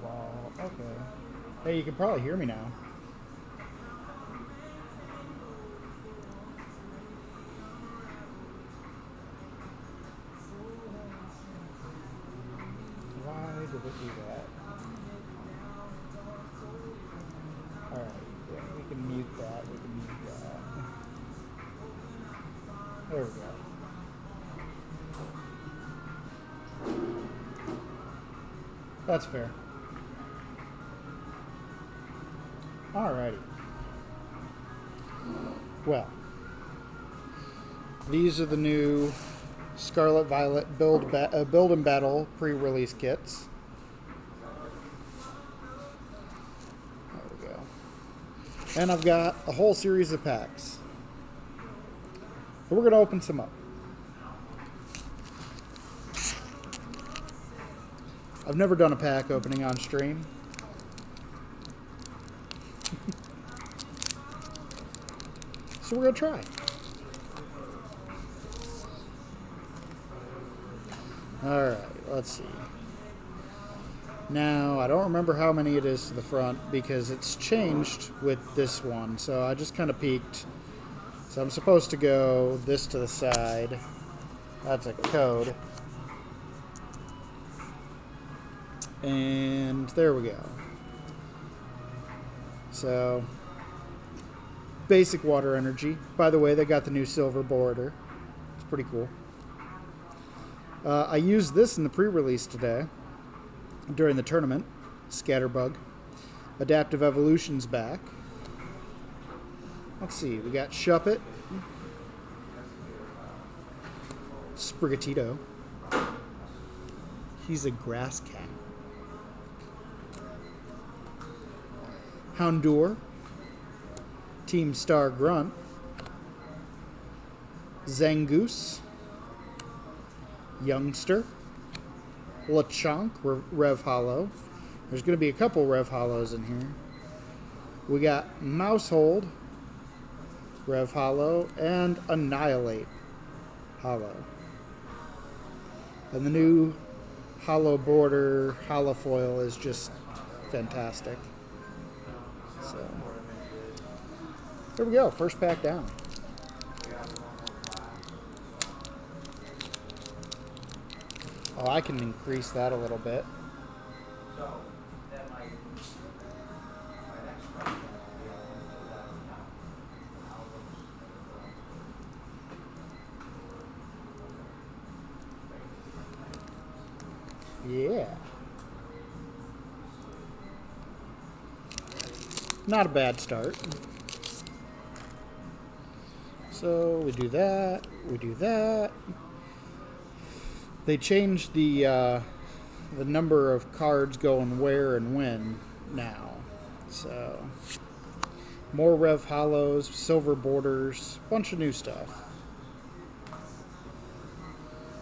Ball. Okay. Hey, you can probably hear me now. Why did it do that? Alright, yeah, we can mute that. We can mute that. There we go. That's fair. Alrighty. Well, these are the new Scarlet Violet build and battle pre-release kits. There we go. And I've got a whole series of packs. But we're going to open some up. I've never done a pack opening on stream. So we're going to try. Alright, let's see. Now, I don't remember how many it is to the front because it's changed with this one. So I just kind of peeked. So I'm supposed to go this to the side. That's a code. And there we go. So, basic water energy. By the way, they got the new silver border. It's pretty cool. I used this in the pre-release today during the tournament. Scatterbug. Adaptive Evolution's back. Let's see. We got Shuppet. Sprigatito. He's a grass cat. Houndour, Team Star Grunt, Zangoose, Youngster, Lechonk, Rev Hollow. There's going to be a couple Rev Hollows in here. We got Mousehold, Rev Hollow, and Annihilate Hollow. And the new Hollow Border Holofoil is just fantastic. So, here we go. First pack down. Oh, I can increase that a little bit. Yeah. Not a bad start. So we do that. We do that. They changed the number of cards going where and when now. So more Rev Hollows, silver borders, bunch of new stuff.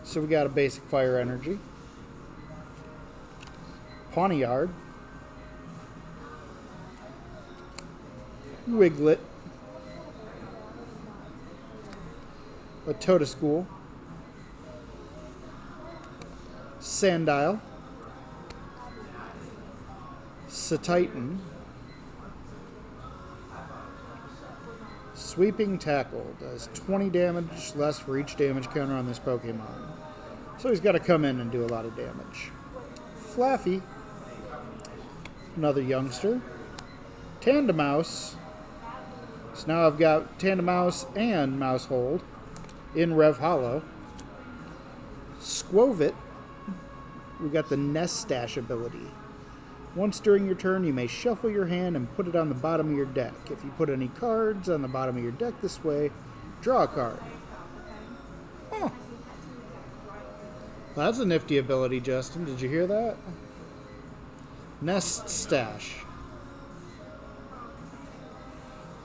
So we got a basic fire energy. Pawniard. Wiglet, a Totoschool, Sandile, Satitan, Sweeping Tackle, does 20 damage less for each damage counter on this Pokemon. So he's got to come in and do a lot of damage. Flaffy, another youngster, Tandemouse. So now I've got Tandemouse and Mousehold in Rev Hollow. Squovit, we got the Nest Stash ability. Once during your turn, you may shuffle your hand and put it on the bottom of your deck. If you put any cards on the bottom of your deck this way, draw a card. Huh. Well, that's a nifty ability, Justin. Did you hear that? Nest Stash.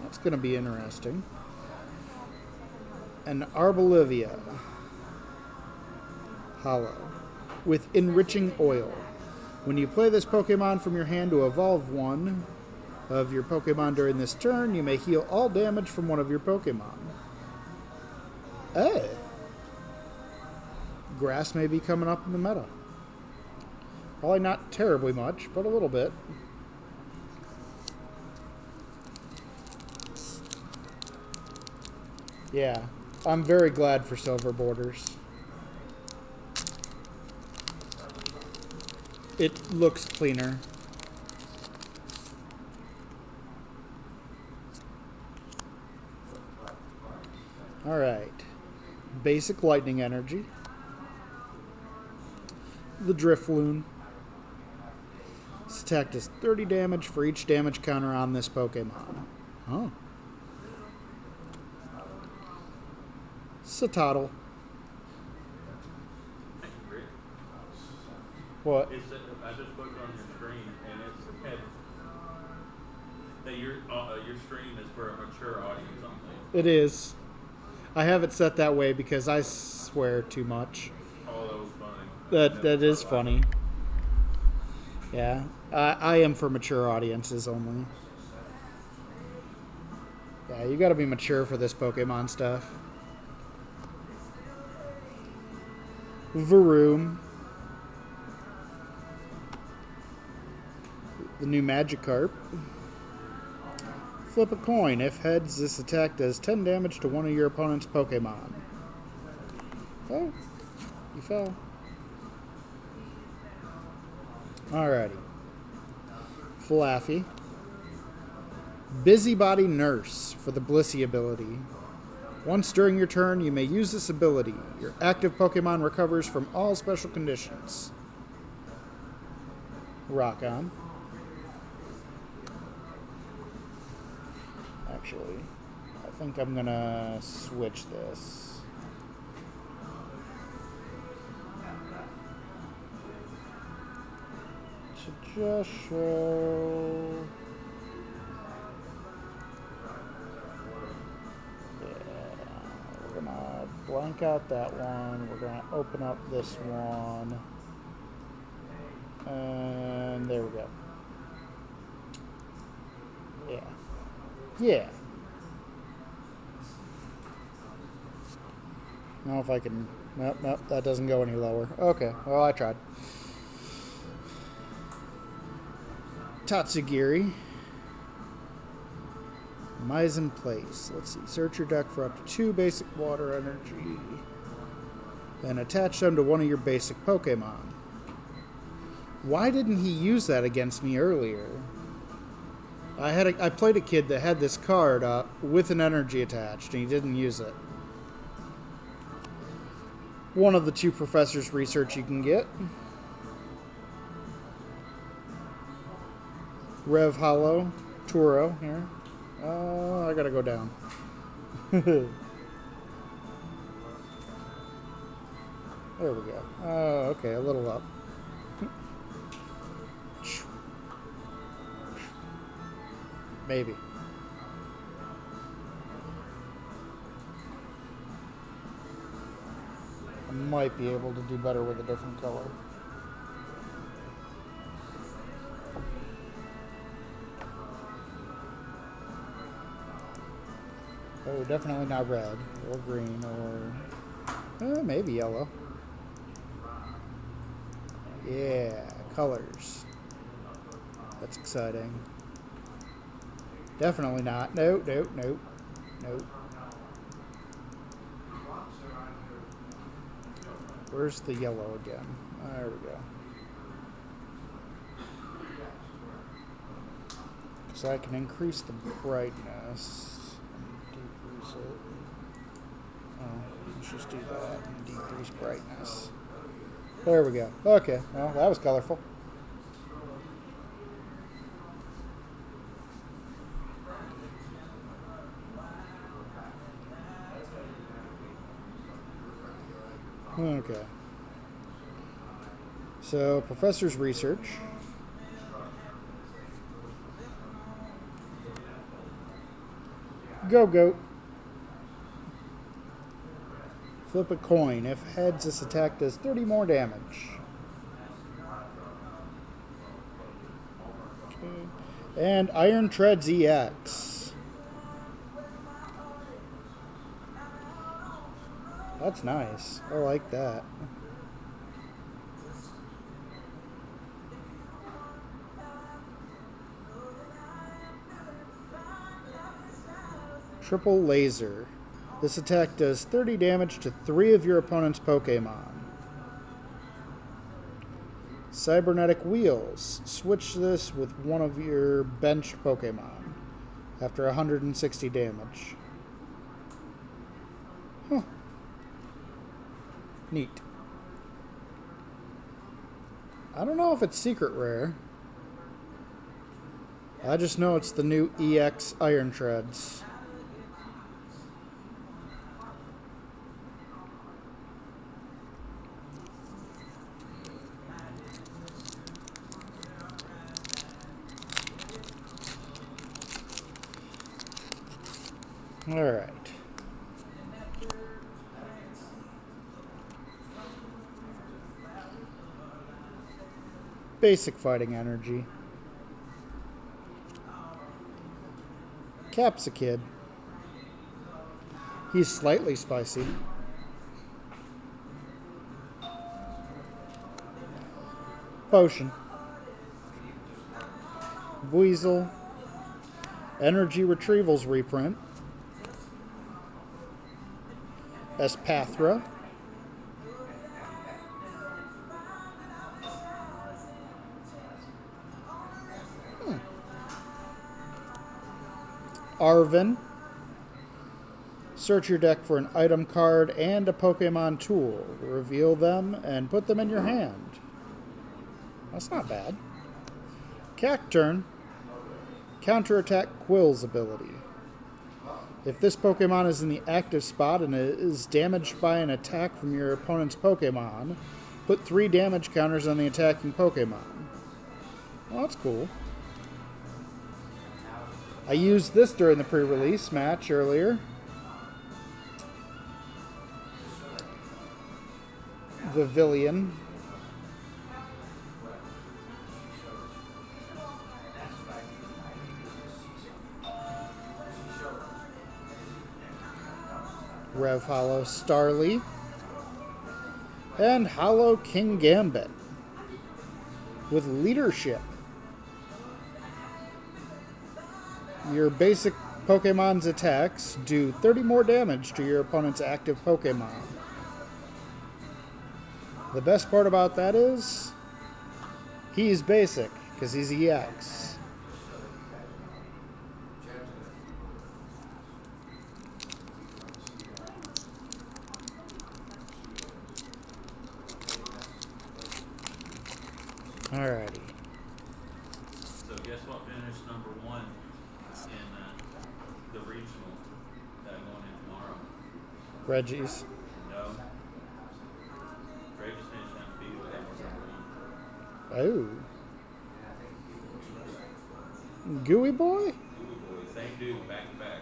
That's going to be interesting. An Arbolivia Hollow with Enriching Oil. When you play this Pokemon from your hand to evolve one of your Pokemon during this turn, you may heal all damage from one of your Pokemon. Grass may be coming up in the meta. Probably not terribly much, but a little bit. Yeah, I'm very glad for silver borders. It looks cleaner. Alright. Basic lightning energy. The Drifloon. This attack does 30 damage for each damage counter on this Pokemon. Oh. Satotl. What? I just put it on your screen, and it's that your stream is for a mature audience only. It is. I have it set that way because I swear too much. Oh, that was funny. That is funny. Yeah, I am for mature audiences only. Yeah, you got to be mature for this Pokemon stuff. Varoom. The new Magikarp. Flip a coin. If heads, this attack does 10 damage to one of your opponent's Pokemon. Oh, you fell. Alrighty. Flaffy. Busybody Nurse for the Blissey ability. Once during your turn, you may use this ability. Your active Pokemon recovers from all special conditions. Rock on. Actually, I think I'm gonna switch this. To just show. Yeah, we're gonna blank out that one. We're gonna open up this one. And there we go. Yeah. Yeah. I don't know if I can... Nope, that doesn't go any lower. Okay, well, I tried. Tatsugiri. Mizen Place. Let's see. Search your deck for up to 2 basic water energy. Then attach them to one of your basic Pokemon. Why didn't he use that against me earlier? I played a kid that had this card with an energy attached, and he didn't use it. One of the 2 professors' research you can get. Rev Hollow, Turo here. I gotta go down. There we go. Okay, a little up. Maybe. I might be able to do better with a different color. Oh, definitely not red or green or maybe yellow. Yeah, colors. That's exciting. Definitely not. Nope. Where's the yellow again? There we go. So I can increase the brightness and decrease it. Oh, let's just do that and decrease brightness. There we go. Okay, well, that was colorful. Okay. So, professor's research. Go. Flip a coin. If heads, this attack does 30 more damage. Okay. And Iron Treads EX. That's nice. I like that. Triple Laser. This attack does 30 damage to 3 of your opponent's Pokemon. Cybernetic Wheels. Switch this with one of your bench Pokemon after 160 damage. Huh. Neat. I don't know if it's secret rare. I just know it's the new EX Iron Shreds. All right. Basic fighting energy. Capsicid. He's slightly spicy. Potion. Weasel. Energy Retrievals reprint. Espathra. Arvin. Search your deck for an item card and a Pokemon tool. Reveal them and put them in your hand. That's not bad. Cacturn. Counterattack Quill's ability. If this Pokemon is in the active spot and it is damaged by an attack from your opponent's Pokemon, put 3 damage counters on the attacking Pokemon. Well, that's cool. I used this during the pre-release match earlier. Vivillon. Rev Hollow Starly. And Hollow King Gambit. With leadership. Your basic Pokemon's attacks do 30 more damage to your opponent's active Pokemon. The best part about that is, he's basic, because he's EX. Alrighty. So guess what finished number 1 in the regional that going in tomorrow? Reggie's. No. Ray just finished undefeated. That was number 1. Oh. Gooey Boy? Gooey Boy, same dude, back to back.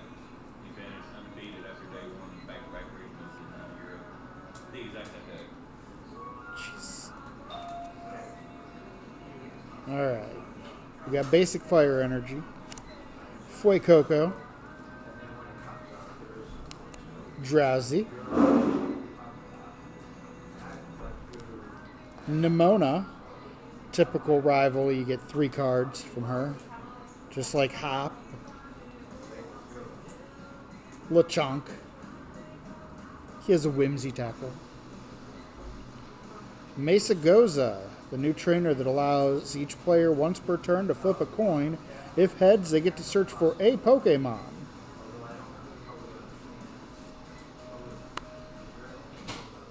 He finished undefeated after day 1, back to back regionals in Europe. The exact same day. Jeez. Alright. We got basic fire energy. Fuecoco. Drowsy. Nimona. Typical rival, you get 3 cards from her. Just like Hop. Lechonk. He has a Whimsy tackle. Mesa Goza, the new trainer that allows each player once per turn to flip a coin. If heads, they get to search for a Pokemon.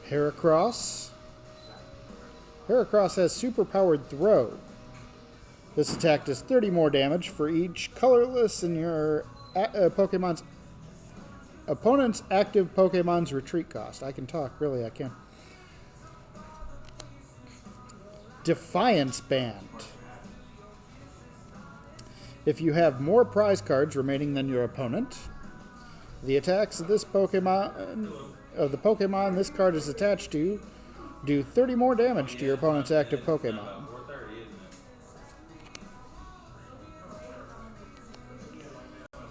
Heracross. Heracross has superpowered throw. This attack does 30 more damage for each colorless in your opponent's active Pokemon's retreat cost. I can talk, really, I can. Defiance Band. If you have more prize cards remaining than your opponent, the attacks of this Pokemon, of the Pokemon this card is attached to, do 30 more damage to your opponent's active Pokemon.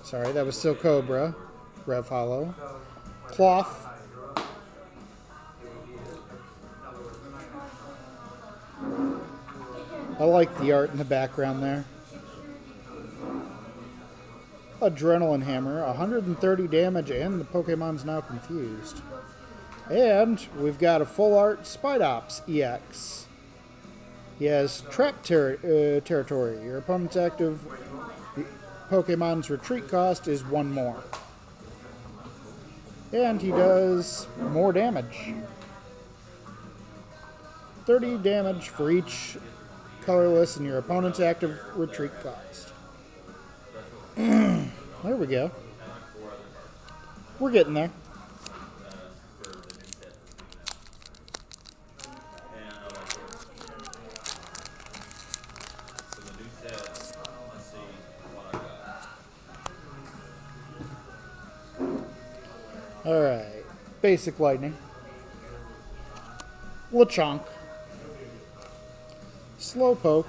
Sorry, that was still Cobra. Rev Hollow. Cloth. I like the art in the background there. Adrenaline Hammer, 130 damage, and the Pokemon's now confused. And we've got a full art Spidops EX. He has Trap Territory. Your opponent's active Pokemon's retreat cost is 1 more. And he does more damage. 30 damage for each colorless and your opponent's active retreat cost. There we go. We're getting there. Alright. Basic Lightning. Lechonk. Slowpoke.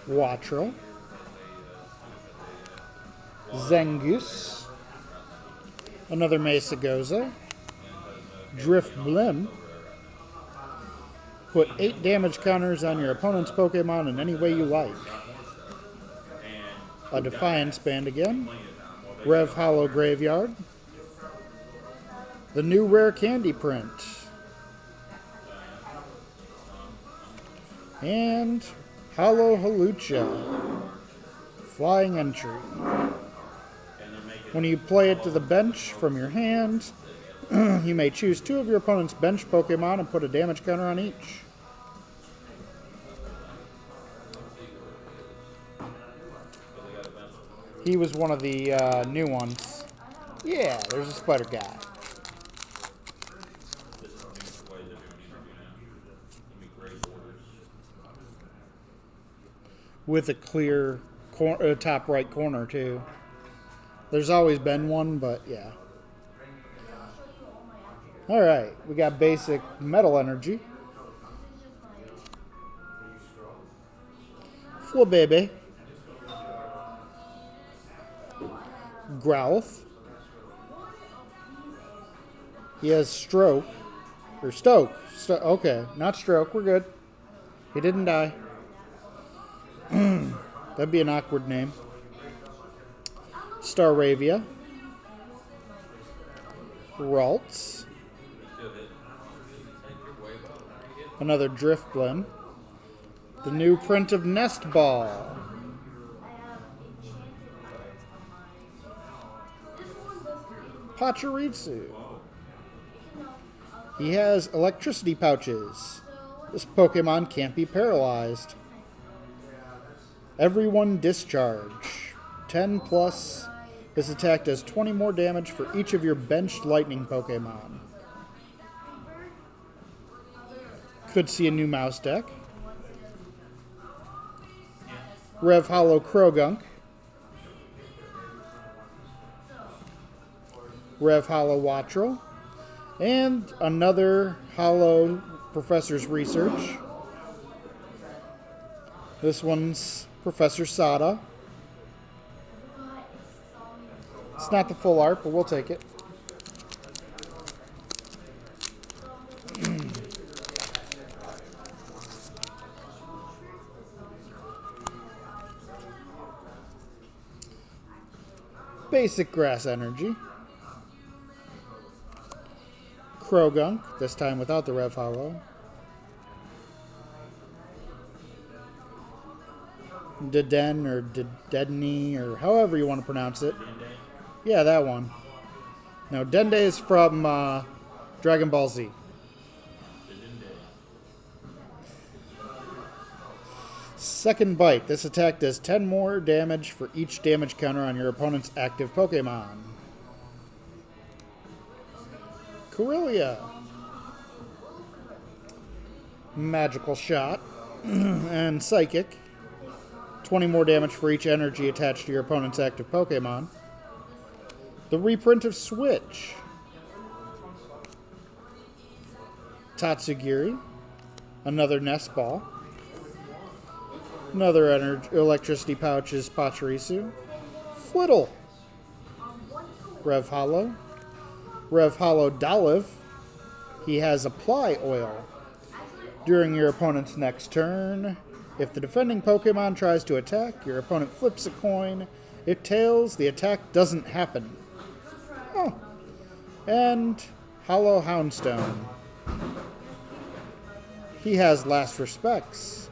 Wattrel. Zangoose. Another Mesagoza. Drifblim. Put 8 damage counters on your opponent's Pokemon in any way you like. A Defiance Band again. Rev Hollow Graveyard. The new rare candy print. And Hollow Halucha. Flying Entry. When you play it to the bench from your hand, you may choose 2 of your opponent's bench Pokemon and put a damage counter on each. He was one of the new ones. Yeah, there's a spider guy. With a clear top right corner, too. There's always been one, but yeah. Alright, we got basic Metal Energy. Flabébé. Growlithe. He has Stroke. Or Stoke. Okay, not Stroke. We're good. He didn't die. That'd be an awkward name. Staravia. Ralts. Another Drifblim. The new print of Nest Ball. Pachirisu. He has electricity pouches. This Pokemon can't be paralyzed. Everyone Discharge. 10 plus. This attack does 20 more damage for each of your benched lightning Pokemon. Could see a new mouse deck. Rev Hollow Krogunk. Rev Hollow Wattrel. And another Hollow Professor's Research. This one's Professor Sada. It's not the full art, but we'll take it. Basic Grass Energy. Krogunk, this time without the Rev Hollow. Deden or Dedenne or however you want to pronounce it. Yeah, that one. No, Dende is from Dragon Ball Z. Second Bite. This attack does 10 more damage for each damage counter on your opponent's active Pokemon. Corellia. Magical Shot. And Psychic. 20 more damage for each energy attached to your opponent's active Pokemon. The reprint of Switch. Tatsugiri. Another Nest Ball. Another electricity pouch is Pachirisu. Flittle. Rev Hollow. Rev Hollow Dolive. He has Apply Oil. During your opponent's next turn, If the defending Pokemon tries to attack, your opponent flips a coin. If tails, the attack doesn't happen. Oh. And Hollow Houndstone. He has Last Respects.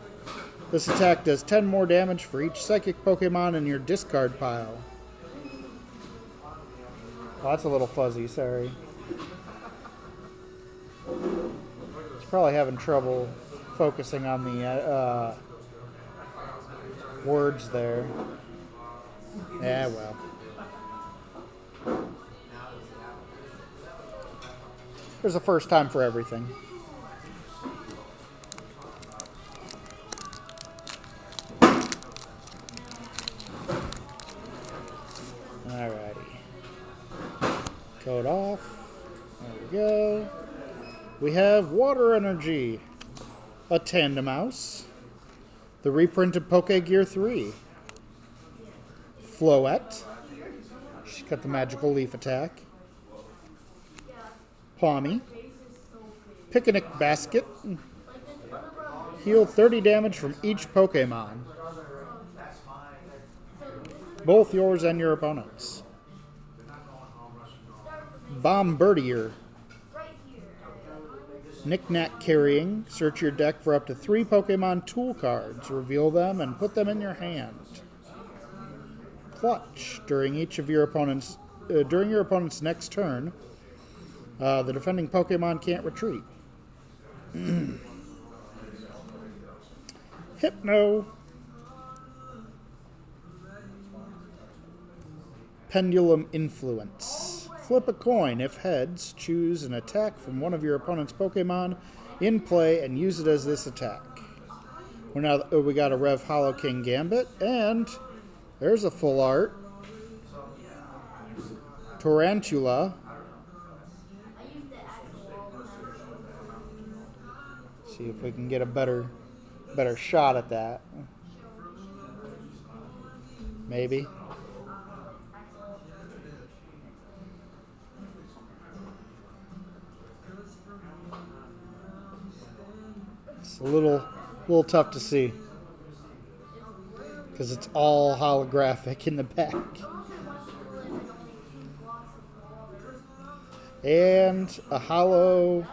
This attack does 10 more damage for each psychic Pokemon in your discard pile. Oh, that's a little fuzzy, sorry. It's probably having trouble focusing on the words there. Yeah, well. There's a first time for everything. Alrighty. Code off. There we go. We have Water Energy, a Tandemaus, the reprinted Pokegear 3, Floette, she's got the magical leaf attack, Palmy, Picnic Basket, heal 30 damage from each Pokemon, both yours and your opponent's. Bombardier, Knick-Knack Carrying. Search your deck for up to 3 Pokemon tool cards. Reveal them and put them in your hand. Clutch. During your opponent's next turn, the defending Pokemon can't retreat. Hypno. Pendulum Influence. Flip a coin. If heads, choose an attack from one of your opponent's Pokemon in play and use it as this attack. We got a Rev Hollow King Gambit, and there's a full art. Tarantula. See if we can get a better shot at that. Maybe. It's a little tough to see because it's all holographic in the back. And a hollow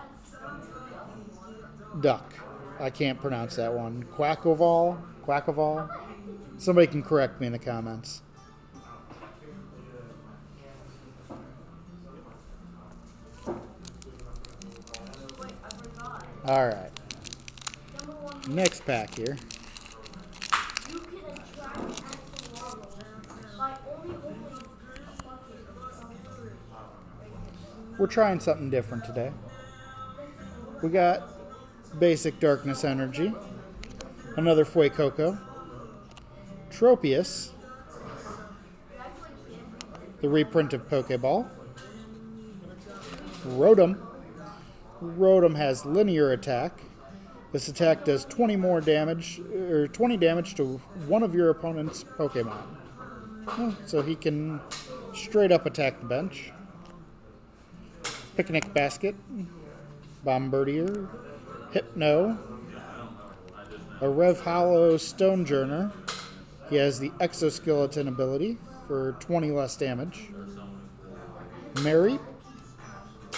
duck. I can't pronounce that one. Quackoval. Somebody can correct me in the comments. All right. Next pack here. We're trying something different today. We got basic Darkness Energy, another Fuecoco, Tropius, the reprint of Pokeball, Rotom. Rotom has linear attack. This attack does 20 damage to one of your opponent's Pokemon. So he can straight up attack the bench. Picnic Basket, Bombardier, Hypno, a Rev Hollow Stonejourner. He has the Exoskeleton ability for 20 less damage. Mary,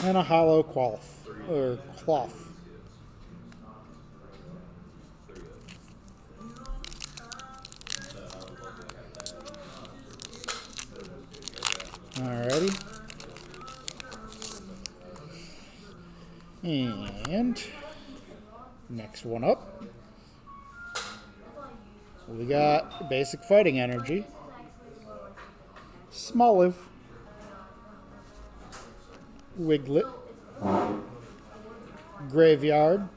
and a Hollow Cloth. Alrighty. And next one up, we got basic fighting energy, Smoliv, Wiglet, Graveyard,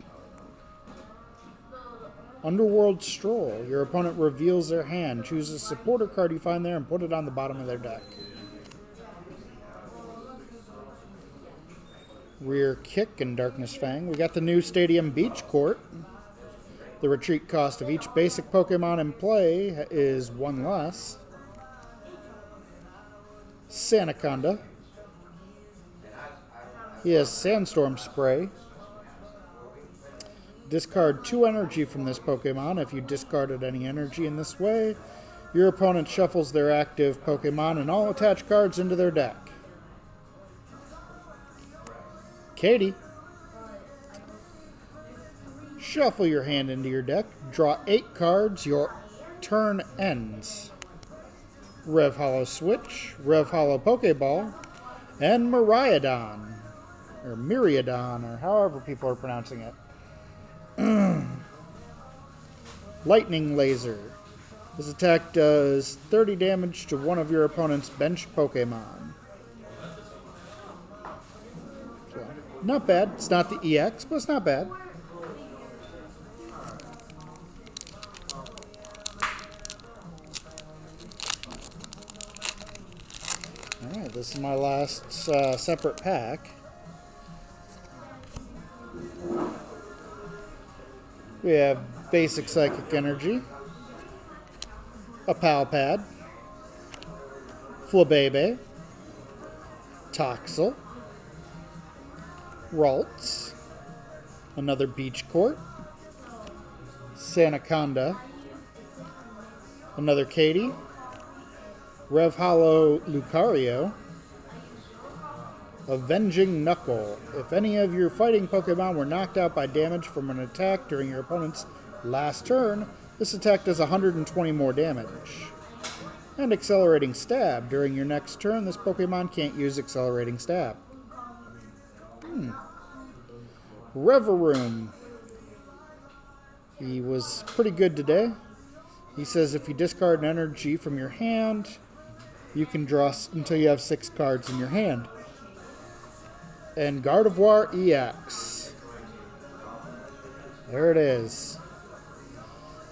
Underworld Stroll. Your opponent reveals their hand. Choose a supporter card you find there and put it on the bottom of their deck. Rear Kick and Darkness Fang. We got the new Stadium Beach Court. The retreat cost of each basic Pokemon in play is 1 less. Sandaconda. He has Sandstorm Spray. Discard 2 energy from this Pokemon. If you discarded any energy in this way, your opponent shuffles their active Pokemon and all attached cards into their deck. Katie. Shuffle your hand into your deck. Draw 8 cards. Your turn ends. Rev Hollow Switch, Rev Hollow Pokeball, and Miraidon. Or Myriadon, or however people are pronouncing it. Lightning Laser. This attack does 30 damage to one of your opponent's bench Pokemon. So, not bad. It's not the EX, but it's not bad. Alright, this is my last separate pack. We have Basic Psychic Energy, a Pal Pad, Flabebe, Toxel, Ralts, another Beach Court, Sandaconda, another Katie, Rev Hollow Lucario, Avenging Knuckle. If any of your fighting Pokemon were knocked out by damage from an attack during your opponent's last turn, this attack does 120 more damage. And Accelerating Stab. During your next turn, this Pokemon can't use Accelerating Stab. Reverum. He was pretty good today. He says if you discard an energy from your hand, you can draw until you have 6 cards in your hand. And Gardevoir EX. There it is.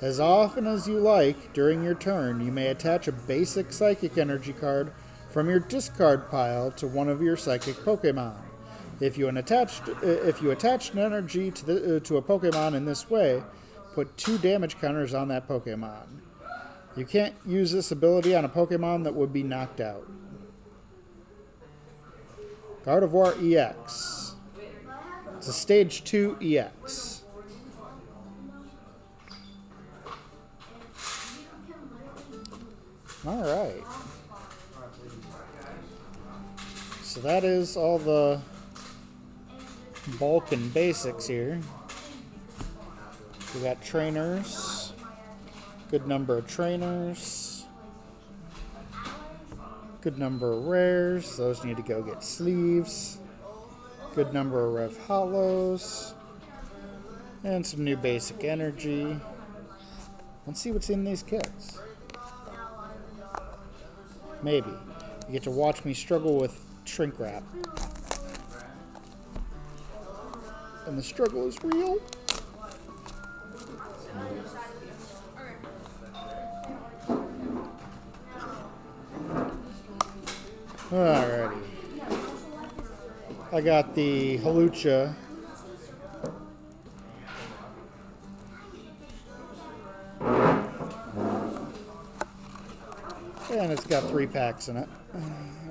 As often as you like during your turn, you may attach a basic Psychic Energy card from your discard pile to one of your Psychic Pokemon. If you attached an energy to a Pokemon in this way, put 2 damage counters on that Pokemon. You can't use this ability on a Pokemon that would be knocked out. Gardevoir EX. It's a Stage 2 EX. Alright. So that is all the bulk and basics here. We got trainers. Good number of trainers. Good number of rares. Those need to go get sleeves. Good number of Rev Hollows. And some new basic energy. Let's see what's in these kits. Maybe. You get to watch me struggle with shrink wrap. And the struggle is real. Alrighty. I got the Halucha. And it's got 3 packs in it.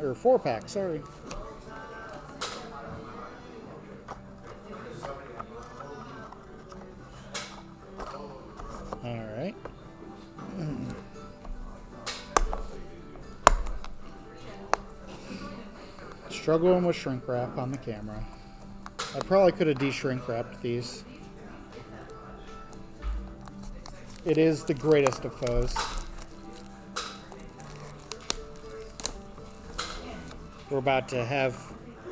Or 4 packs, sorry. Alright. Struggling with shrink wrap on the camera. I probably could have de-shrink wrapped these. It is the greatest of foes. We're about to have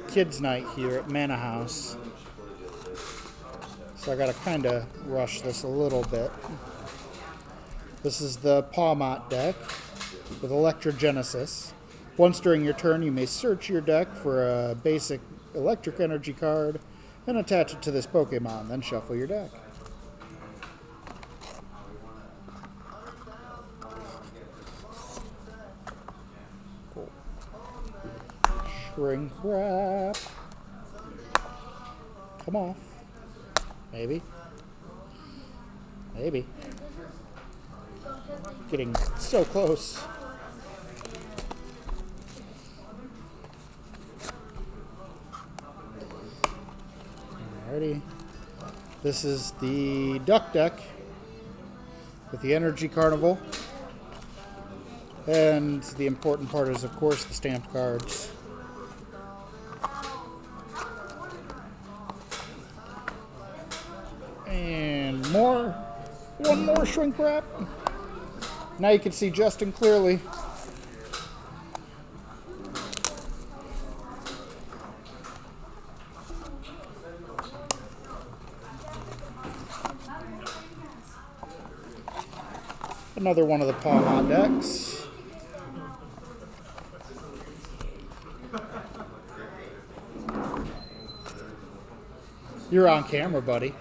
kids' night here at Mana House. So I gotta kind of rush this a little bit. This is the Pawmot deck with Electrogenesis. Once during your turn, you may search your deck for a basic electric energy card and attach it to this Pokemon, then shuffle your deck. Cool. Shrink wrap. Come off. Maybe. Maybe. Getting so close. Alrighty. This is the Duck deck with the Energy Carnival. And the important part is, of course, the stamped cards. And more. One more shrink wrap. Now you can see Justin clearly. Another one of the Pawmon decks. You're on camera, buddy.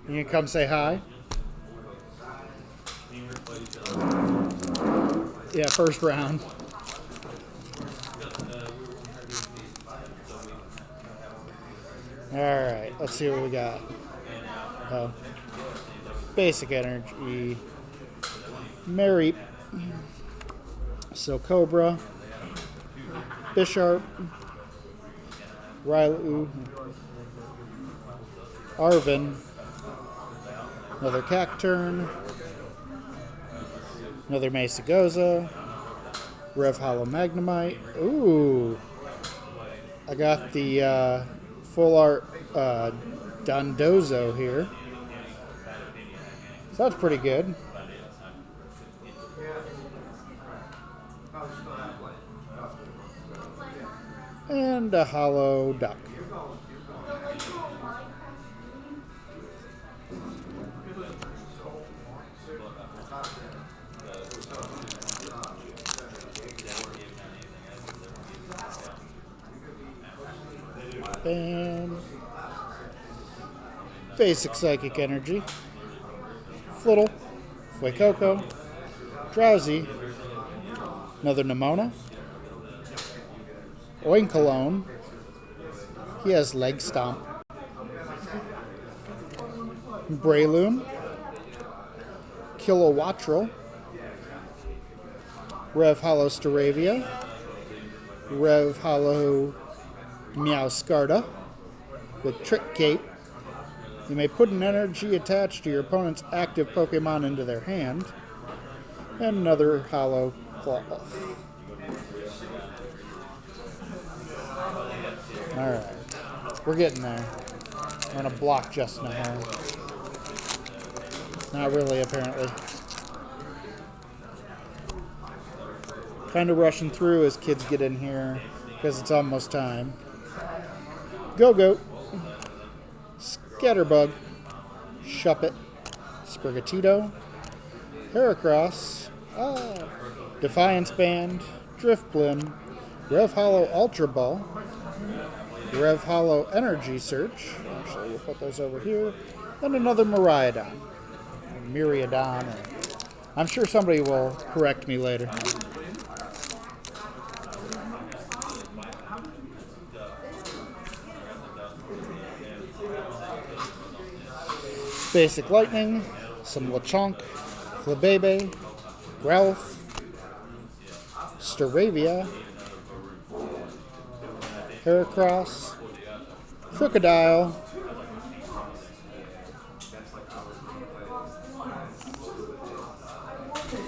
You can come say hi. Yeah, first round. Alright, let's see what we got. Oh. Basic Energy. Mary. So Cobra. Bisharp. Railu. Arvin. Another Cacturn. Another Mesagoza. Rev Hollow Magnemite. Ooh. I got the full art Dondozo here. So that's pretty good. And a hollow duck. And basic Psychic Energy. Flittle. Fuecoco. Drowsy. Another Nimona. Oinkalone. He has Leg Stomp. Breloom. Kilowattrel. Rev Hollow Staravia. Rev Hollow Meowscarda with Trick Cape. You may put an energy attached to your opponent's active Pokemon into their hand. And another hollow Cloth. Alright. We're getting there. I'm going to block Justin Ahern. Not really, apparently. Kind of rushing through as kids get in here because it's almost time. Go-Goat. Scatterbug. Shuppet. Sprigatito. Heracross. Defiance Band. Driftblim. Rev Hollow Ultra Ball. Rev Hollow Energy Search. Actually, we'll put those over here. And another Miraidon. Myriadon. I'm sure somebody will correct me later. Basic Lightning, some Lechonk, Flabebe, Growlithe, Staravia, Heracross, Crocodile,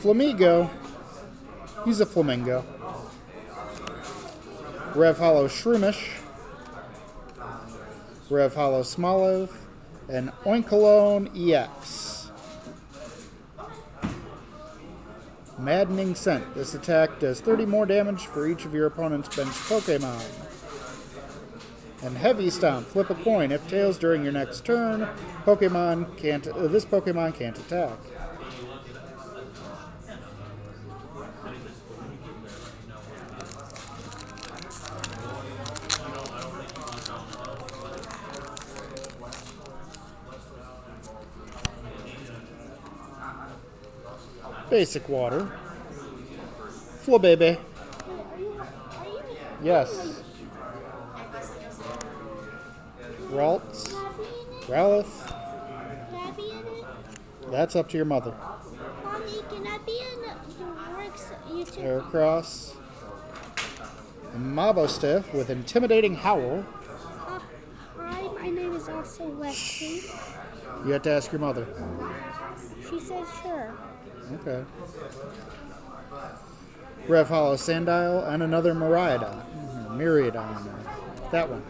Flamigo. He's a flamingo. Rev Hollow Shroomish, Rev Hollow Smoliv, and Oinkalone EX. Maddening Scent. This attack does 30 more damage for each of your opponent's bench Pokemon. And Heavy Stomp. Flip a coin. If tails during your next turn, this Pokemon can't attack. Basic Water. Flabebe. Yes. Ralts. Growlithe. That's up to your mother. Mommy, can I be in the works YouTube? Heracross. Mabostiff with Intimidating Howl. is also Wesley. You have to ask your mother. She says sure. Okay. Rev Hollow Sandile and another Myriadon. That one.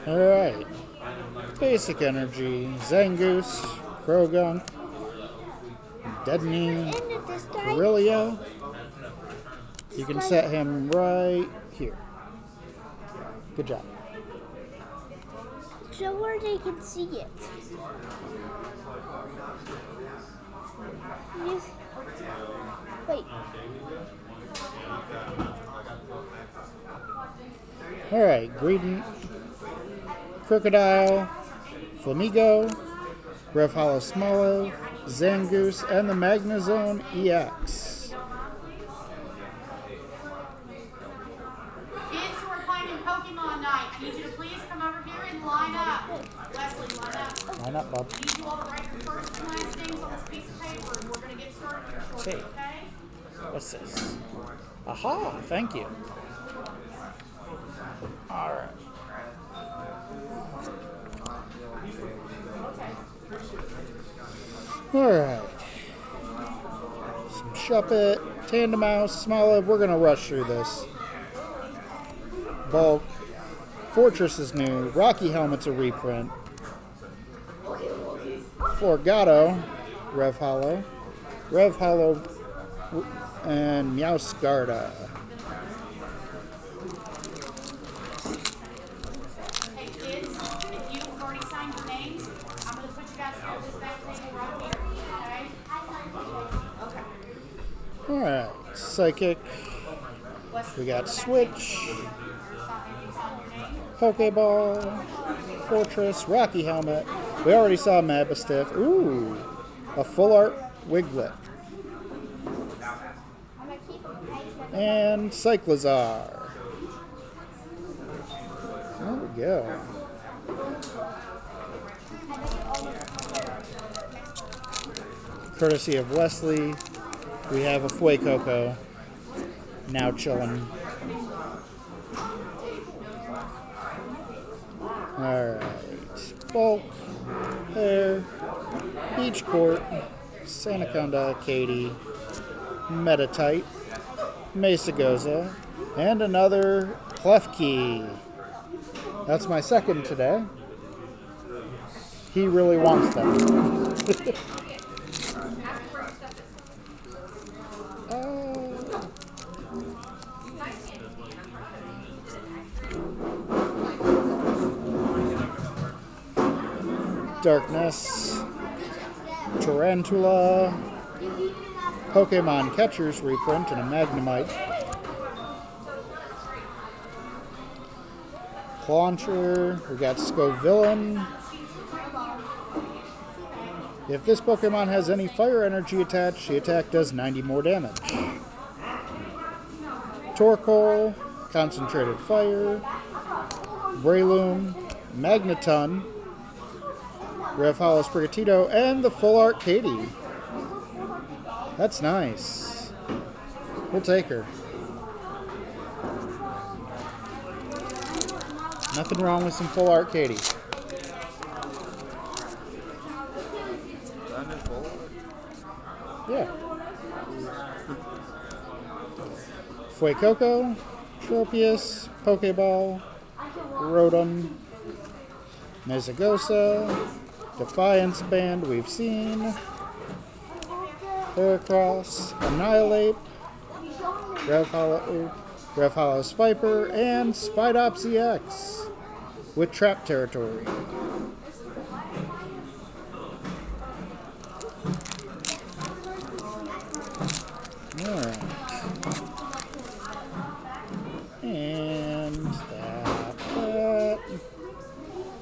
Alright. Basic Energy, Zangoose, Krogunk, Deadening, And this guy, Brillia. You can set him right here. Good job. so where they can see it. Yes. Wait. Alright, Greedent, Crocodile, Flamigo, Rev Hollow Smoliv, Zangoose, and the Magnezone EX. Kids who are playing in Pokemon night, I need you to please come over here and line up. Wesley, line up. Line up, bub. I need you all to write your first and last names on this piece of paper, and we're going to get started here shortly, Okay. okay? What's this? Aha, thank you. Alright. Alright. Some Shuppet, Tandemaus, Smoliv. We're going to rush through this. Bulk. Fortress is new. Rocky Helmet's a reprint. Forgato, Rev Hollow. Rev Hollow and Meowscarda. Hey, kids, if you've already signed your names, I'm going to put you guys here at this back table right here, okay? Okay. Alright. Psychic. We got Switch. Pokeball. Fortress. Rocky Helmet. We already saw Mabastiff. Ooh. A full art Wiglet. And Cyclizar. There we go. Courtesy of Wesley, we have a Fuecoco now chilling. Alright. Bulk, Hair, Beach Court, Sandaconda, Katie, Metatite, Mesagoza, and another Klefki. That's my second today. He really wants them. Darkness, Tarantula, Pokemon Catchers reprint, and a Magnemite. Clauncher, we got Scovillain. If this Pokemon has any fire energy attached, the attack does 90 more damage. Torkoal, Concentrated Fire, Breloom, Magneton, Rev Hollow Sprigatito, and the Full Art Katie. That's nice. We'll take her. Nothing wrong with some Full Art Katie. Yeah. Fuecoco, Tropius, Pokeball, Rotom, Mesagoza, Defiance Band we've seen, Heracross, Annihilate, Rev Hollow's Viper, and Spidops EX with Trap Territory. Alright. And that.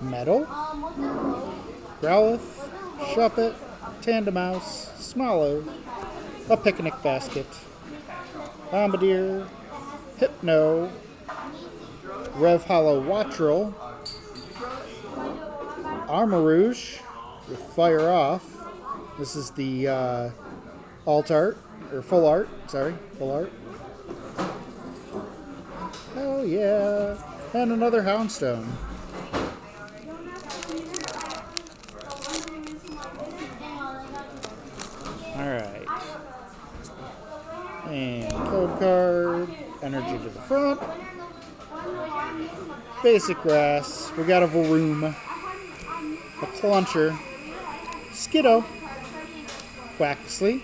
Metal, Growlithe, Shuppet, Tandemaus, Smoliv, a Picnic Basket, Bombardier, Hypno, Rev Hollow Wattrel, Armarouge with Fire Off. This is the alt art, or full art, sorry, full art. Oh yeah, and another Houndstone. Alright. And code card, energy to the front. Basic grass, we got a Varoom, a Cluncher, Skiddo, Waxley,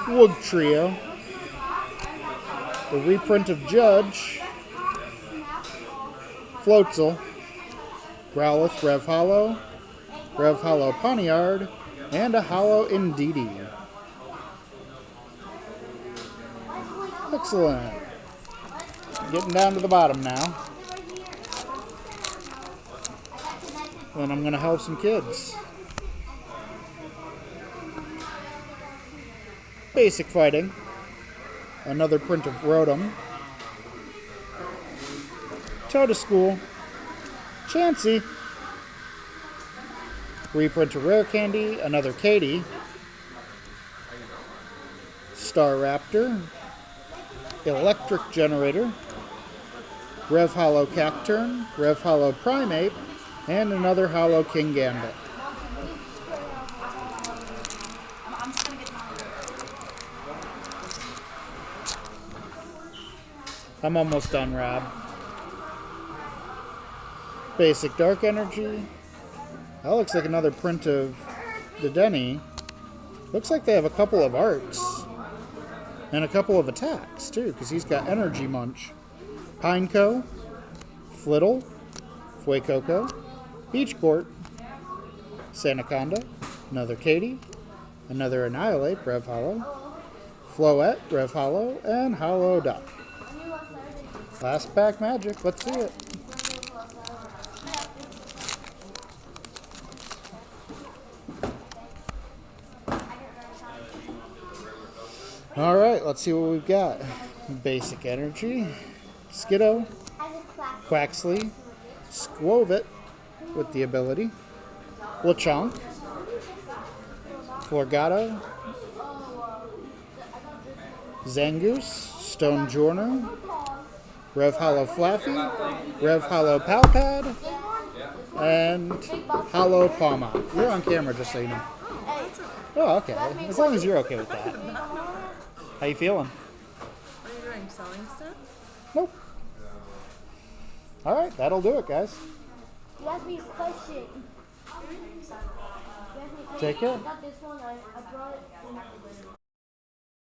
Wood Trio, the reprint of Judge, Floatzel, Growlithe Rev Hollow, Rev Hollow Poniard, and a Hollow Indeedee. Excellent. Getting down to the bottom now. And I'm going to help some kids. Basic fighting. Another print of Rotom. Toadstool. Chansey. Reprint of Rare Candy. Another Katie. Staraptor. Electric Generator. Rev Hollow Cacturn. Rev Hollow Primeape. And another Hollow King Gambit. I'm almost done, Rob. Basic Dark Energy. That looks like another print of the Denny. Looks like they have a couple of arts. And a couple of attacks, too, because he's got Energy Munch. Pineco. Flittle. Fuecoco. Beach Court. Sandaconda. Another Katie. Another Annihilate, Rev Hollow. Floette, Rev Hollow. And Hollow Duck. Last pack magic. Let's see it. Alright, let's see what we've got. Basic Energy. Skiddo. Quaxley. Squovit with the ability. Lechonk. Florgato. Zangoose. Stonjourner. Rev Hollow Flaffy. Rev Hollow Palpad. And Hollow Palma. You're on camera, just so you know. Oh, okay. As long as you're okay with that. How you feeling? What are you doing? Selling stuff? Nope. Alright, that'll do it, guys. You asked me a question. Take care.